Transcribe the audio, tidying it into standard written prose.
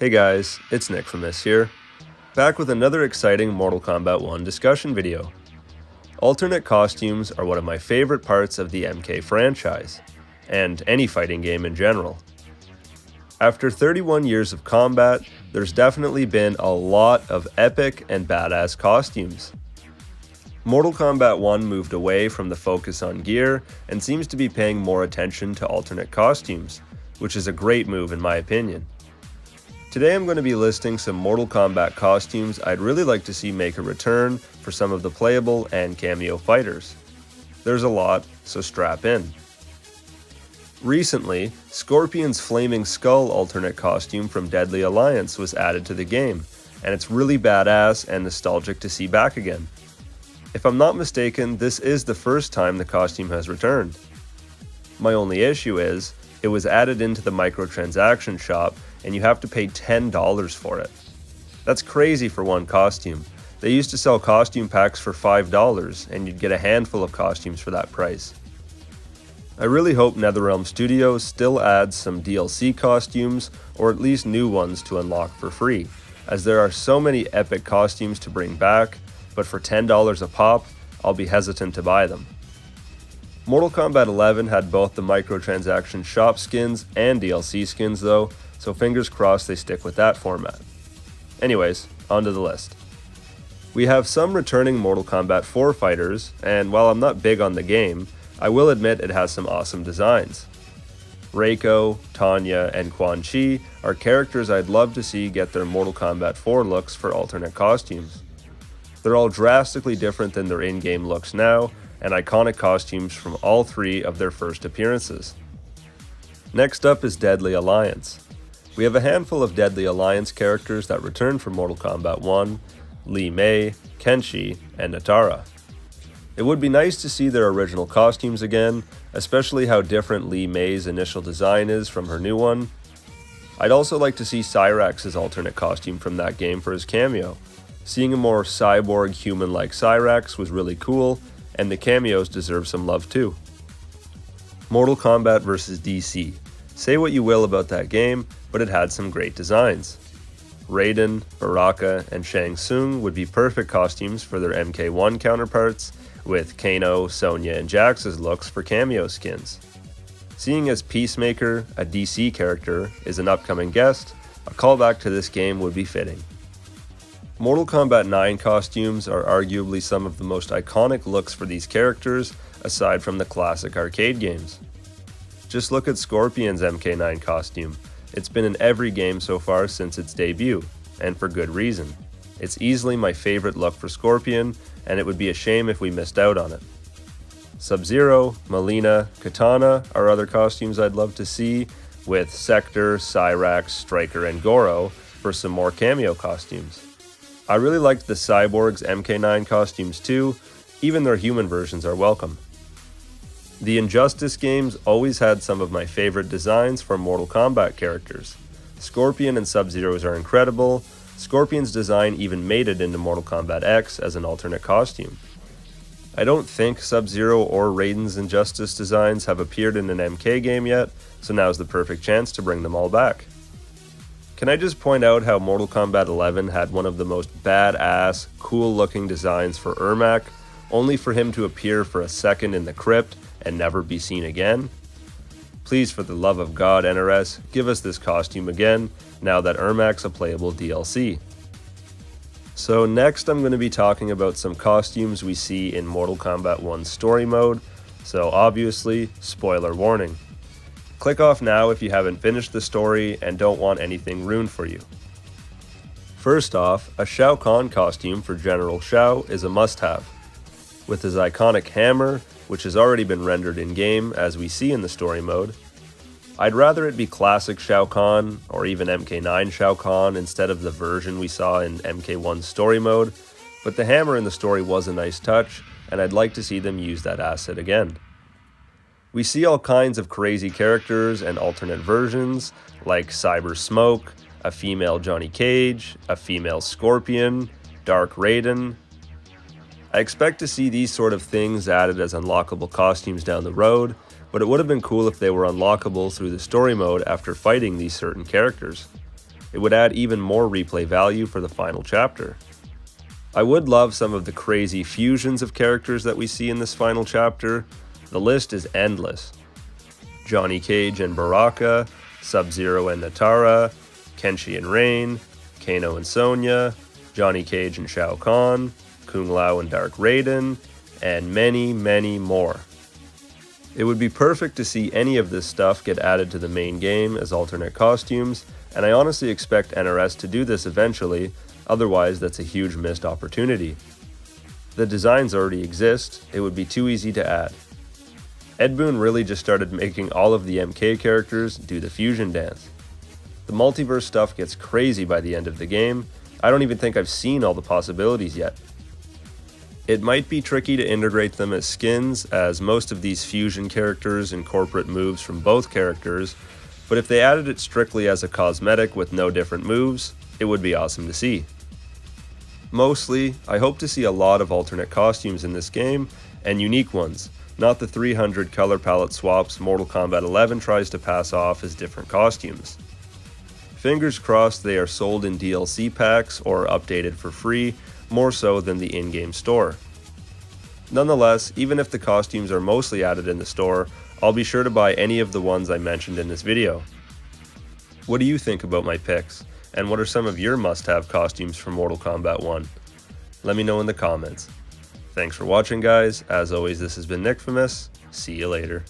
Hey guys, it's Nick from This here, back with another exciting Mortal Kombat 1 discussion video. Alternate costumes are one of my favorite parts of the MK franchise, and any fighting game in general. After 31 years of combat, there's definitely been a lot of epic and badass costumes. Mortal Kombat 1 moved away from the focus on gear and seems to be paying more attention to alternate costumes, which is a great move in my opinion. Today I'm going to be listing some Mortal Kombat costumes I'd really like to see make a return for some of the playable and cameo fighters. There's a lot, so strap in. Recently, Scorpion's Flaming Skull alternate costume from Deadly Alliance was added to the game, and it's really badass and nostalgic to see back again. If I'm not mistaken, this is the first time the costume has returned. My only issue is, it was added into the microtransaction shop and you have to pay $10 for it. That's crazy for one costume. They used to sell costume packs for $5 and you'd get a handful of costumes for that price. I really hope NetherRealm Studios still adds some DLC costumes or at least new ones to unlock for free, as there are so many epic costumes to bring back, but for $10 a pop, I'll be hesitant to buy them. Mortal Kombat 11 had both the microtransaction shop skins and DLC skins though, so fingers crossed they stick with that format. Anyways, onto the list. We have some returning Mortal Kombat 4 fighters, and while I'm not big on the game, I will admit it has some awesome designs. Reiko, Tanya, and Quan Chi are characters I'd love to see get their Mortal Kombat 4 looks for alternate costumes. They're all drastically different than their in-game looks now, and iconic costumes from all three of their first appearances. Next up is Deadly Alliance. We have a handful of Deadly Alliance characters that return from Mortal Kombat 1, Li Mei, Kenshi, and Natara. It would be nice to see their original costumes again, especially how different Li Mei's initial design is from her new one. I'd also like to see Cyrax's alternate costume from that game for his cameo. Seeing a more cyborg human-like Cyrax was really cool, and the cameos deserve some love too. Mortal Kombat vs DC. Say what you will about that game, but it had some great designs. Raiden, Baraka, and Shang Tsung would be perfect costumes for their MK1 counterparts, with Kano, Sonya, and Jax's looks for cameo skins. Seeing as Peacemaker, a DC character, is an upcoming guest, a callback to this game would be fitting. Mortal Kombat 9 costumes are arguably some of the most iconic looks for these characters, aside from the classic arcade games. Just look at Scorpion's MK9 costume. It's been in every game so far since its debut, and for good reason. It's easily my favorite look for Scorpion, and it would be a shame if we missed out on it. Sub-Zero, Mileena, Kitana are other costumes I'd love to see, with Sector, Cyrax, Striker, and Goro for some more cameo costumes. I really liked the Cyborg's MK9 costumes too, even their human versions are welcome. The Injustice games always had some of my favorite designs for Mortal Kombat characters. Scorpion and Sub-Zero's are incredible. Scorpion's design even made it into Mortal Kombat X as an alternate costume. I don't think Sub-Zero or Raiden's Injustice designs have appeared in an MK game yet, so now's the perfect chance to bring them all back. Can I just point out how Mortal Kombat 11 had one of the most badass, cool-looking designs for Ermac, only for him to appear for a second in the crypt and never be seen again? Please, for the love of God, NRS, give us this costume again, now that Ermac's a playable DLC. So next I'm going to be talking about some costumes we see in Mortal Kombat 1 story mode, so obviously, spoiler warning. Click off now if you haven't finished the story and don't want anything ruined for you. First off, a Shao Kahn costume for General Shao is a must-have. With his iconic hammer, which has already been rendered in-game as we see in the story mode, I'd rather it be classic Shao Kahn or even MK9 Shao Kahn instead of the version we saw in MK1 story mode, but the hammer in the story was a nice touch, and I'd like to see them use that asset again. We see all kinds of crazy characters and alternate versions, like Cyber Smoke, a female Johnny Cage, a female Scorpion, Dark Raiden. I expect to see these sort of things added as unlockable costumes down the road, but it would have been cool if they were unlockable through the story mode after fighting these certain characters. It would add even more replay value for the final chapter. I would love some of the crazy fusions of characters that we see in this final chapter. The list is endless. Johnny Cage and Baraka, Sub-Zero and Natara, Kenshi and Rain, Kano and Sonya, Johnny Cage and Shao Kahn, Kung Lao and Dark Raiden, and many, many more. It would be perfect to see any of this stuff get added to the main game as alternate costumes, and I honestly expect NRS to do this eventually, otherwise that's a huge missed opportunity. The designs already exist, it would be too easy to add. Ed Boon really just started making all of the MK characters do the fusion dance. The multiverse stuff gets crazy by the end of the game. I don't even think I've seen all the possibilities yet. It might be tricky to integrate them as skins, as most of these fusion characters incorporate moves from both characters, but if they added it strictly as a cosmetic with no different moves, it would be awesome to see. Mostly, I hope to see a lot of alternate costumes in this game, and unique ones, not the 300 color palette swaps Mortal Kombat 11 tries to pass off as different costumes. Fingers crossed they are sold in DLC packs or updated for free, more so than the in-game store. Nonetheless, even if the costumes are mostly added in the store, I'll be sure to buy any of the ones I mentioned in this video. What do you think about my picks, and what are some of your must-have costumes for Mortal Kombat 1? Let me know in the comments. Thanks for watching, guys. As always, this has been Nickfamous. See you later.